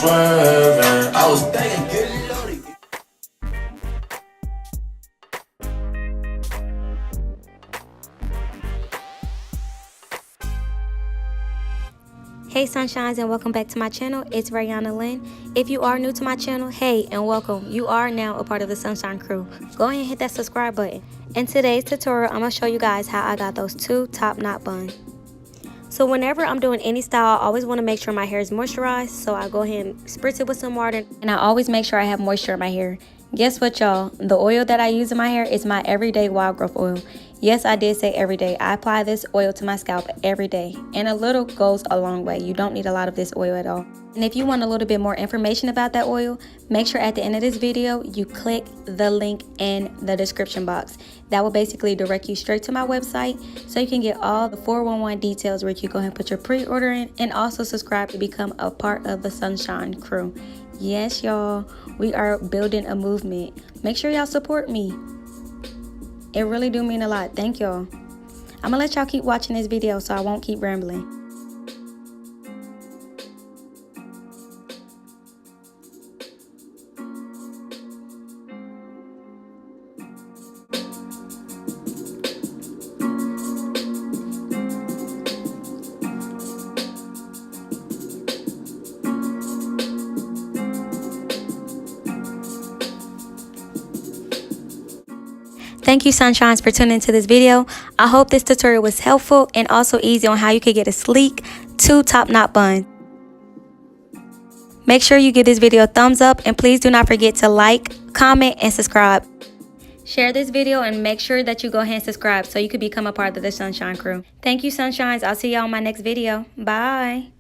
swerving. I was thinking, get loaded. Hey sunshines, and welcome back to my channel. It's RayannaLynn. If you are new to my channel, hey and welcome. You are now a part of the Sunshine crew. Go ahead and hit that subscribe button. In today's tutorial, I'm going to show you guys how I got those 2 top knot buns. So whenever I'm doing any style, I always want to make sure my hair is moisturized. So I go ahead and spritz it with some water, and I always make sure I have moisture in my hair. Guess what, y'all? The oil that I use in my hair is my everyday wild growth oil. Yes, I did say every day. I apply this oil to my scalp every day, and a little goes a long way. You don't need a lot of this oil at all. And if you want a little bit more information about that oil, make sure at the end of this video you click the link in the description box. That will basically direct you straight to my website, so you can get all the 411 details where you can go ahead and put your pre-order in, and also subscribe to become a part of the Sunshine crew. Yes, y'all, we are building a movement. Make sure y'all support me. It really do mean a lot. Thank y'all. I'm gonna let y'all keep watching this video so I won't keep rambling. Thank you, sunshines, for tuning into this video. I hope this tutorial was helpful and also easy on how you could get a sleek 2 top knot bun. Make sure you give this video a thumbs up, and please do not forget to like, comment, and subscribe. Share this video and make sure that you go ahead and subscribe so you can become a part of the Sunshine crew. Thank you, sunshines. I'll see y'all on my next video. Bye.